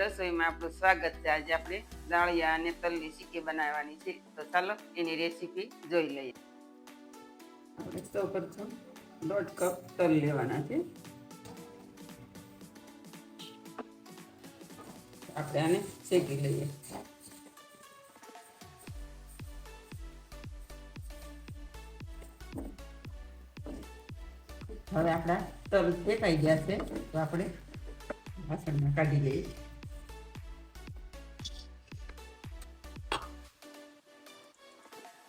રસોઈમાં આપણું સ્વાગત છે। આજે આપણે દાળિયા અને તલની ચીકી બનાવવાની છે, તો ચાલો એની રેસીપી જોઈ લઈએ। આપણે સૌપ્રથમ 1.5 કપ તલ લેવાના છે। આપણે આને શેકી લઈએ। હવે આપણા તલ શેકાઈ ગયા છે, તો આપણે વાસણમાં કાઢી લઈએ।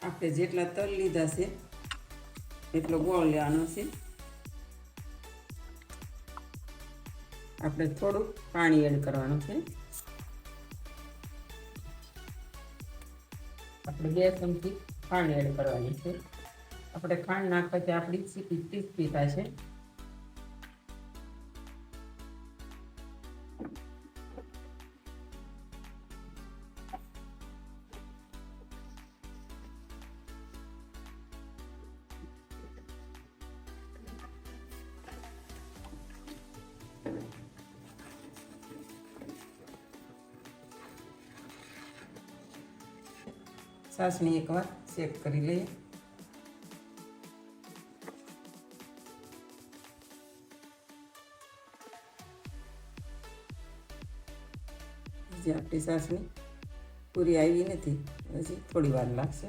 આપણે જેટલા તલ લીધા છે એટલો ગોળ લેવાનો છે। આપણે થોડું પાણી એડ કરવાનું છે। આપણે 2 ચમચી ખાંડ એડ કરવાની છે। આપણે ખાંડ નાખવાથી આપણી ચીકી ક્રિસ્પી થશે। છાશને એકવાર ચેક કરી લઈએ। હજી આપણી છાશની પૂરી આવી નથી, હજી થોડી વાર લાગશે।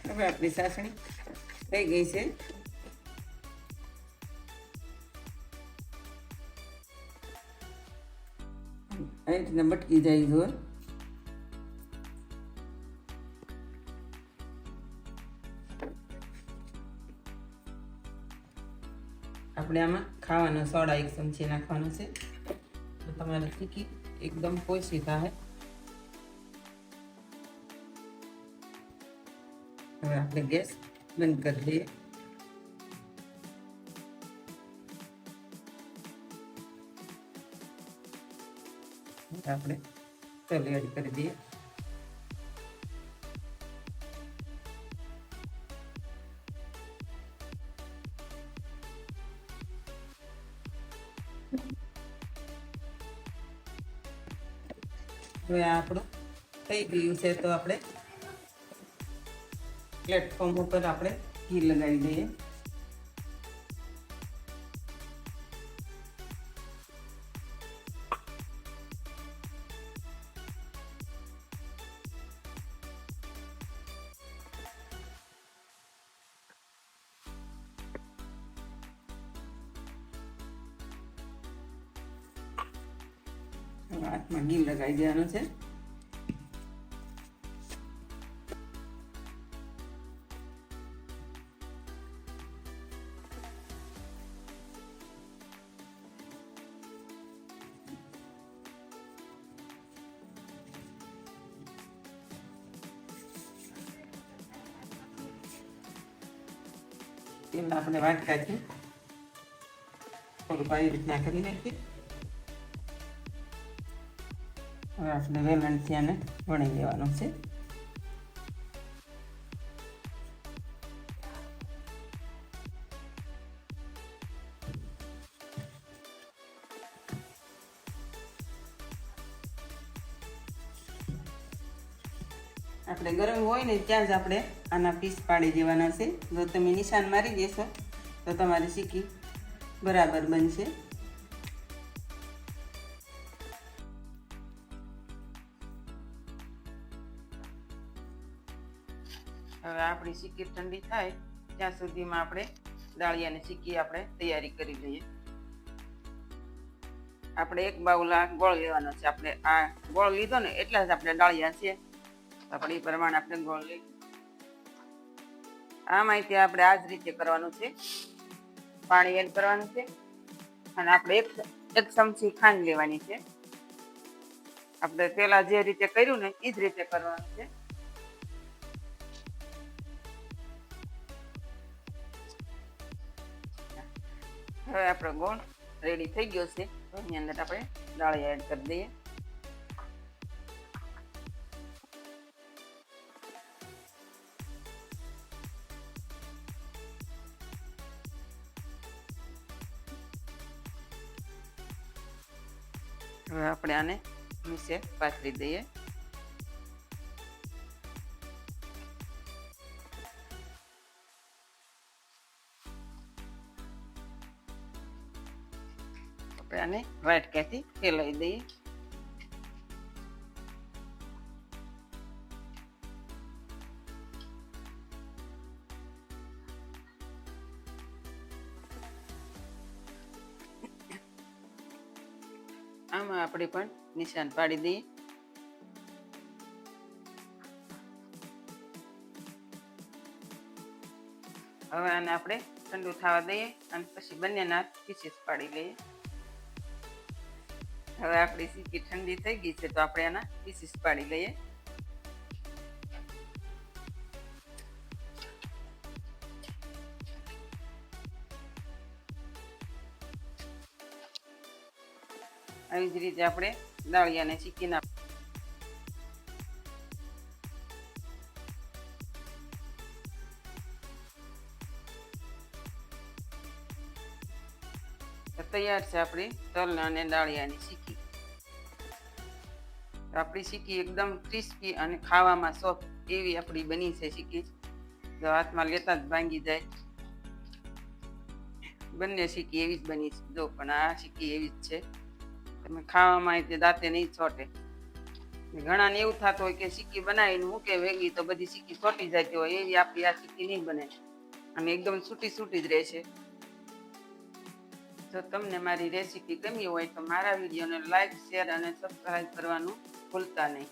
હવે આપણી ચાસણી થઈ ગઈ છે। આ રીતના મટકી જાય જો। આપણે આમાં ખાવાનો સોડા 1 ચમચી નાખવાનો છે, તો તમારી ચીકી એકદમ પોચી થાય। હવે આપણે ગેસ બંધ કરી દઈએ। આપણે તલ એડ કરી દઈએ। હવે આપણું થઈ ગયું છે, તો આપણે પ્લેટફોર્મ ઉપર આપણે ઘી લગાવી દઈએ। હાથમાં ઘી લગાવી દેવાનું છે। તેમાં આપણે વાટકાથી થોડું આવી રીતના કરી નાખીએ। હવે આપણે વેલણથી આને વણી લેવાનું છે। આપણે ગરમ હોય ને ત્યાં જ આપણે આના પીસ પાડી દેવાના છે। જો તમે નિશાન મારી દેશો તો તમારી ચીકી બરાબર બનશે। હવે આપણી ચીકી ઠંડી થાય ત્યાં સુધીમાં આપણે દાળિયાની ચીકી આપણે તૈયારી કરી લઈએ। આપણે 1 બાઉલ ગોળ લેવાનો છે। આપણે આ ગોળ લીધો ને એટલા જ આપણે દાળિયા છે, આપણે એ પ્રમાણે આપણે ગોળ લઈ આ માહિતી આપણે આ જ રીતે કરવાનું છે। પાણી એડ કરવાનું છે અને આપણે એક ચમચી ખાંડ લેવાની છે। આપણે પેલા જે રીતે કર્યું ને એ જ રીતે કરવાનું છે। હવે આપણો ગોળ રેડી થઈ ગયો છે. તો એની અંદર આપણે દાળિયા એડ કરી દઈએ. હવે આપણે આને નીચે પાથરી દઈએ. આપણે આને વાટકાથી ફેલાવી દઈએ. આમાં આપણે પણ નિશાન પાડી દઈએ. હવે આને આપણે ઠંડુ થવા દઈએ અને પછી બંનેના પીસીસ પાડી લઈએ. હવે આપણી સીકી ઠંડી થઈ ગઈ છે, તો આપણે આના પીસીસ પાડી લઈએ. આવી જ રીતે આપણે દાળિયાને શીકી નાખ. તૈયાર છે આપણી તલ અને દાળિયાની શીકી. આપણી શીકી એકદમ ક્રિસ્પી અને ખાવામાં સોફ્ટ એવી આપણી બની છે શીકી. જો હાથમાં લેતા જ ભાંગી જાય. બંને શીકી એવી જ બની છે. જો પણ આ શીકી એવી જ છે. તમે ખાવામાં તે દાંતે નહીં છોટે. ઘણાને એવું થતું હોય કે શીકી બનાવીને મૂકે વેગી તો બધી શીકી છોટી જતી હોય, એવી આપણી આ શીકી નહીં બને અને એકદમ છૂટી જ રહેશે. જો તમને મારી રેસીપી ગમી હોય તો મારા વિડીયોને લાઈક, શેર અને સબસ્ક્રાઈબ કરવાનું ભૂલતા નહીં.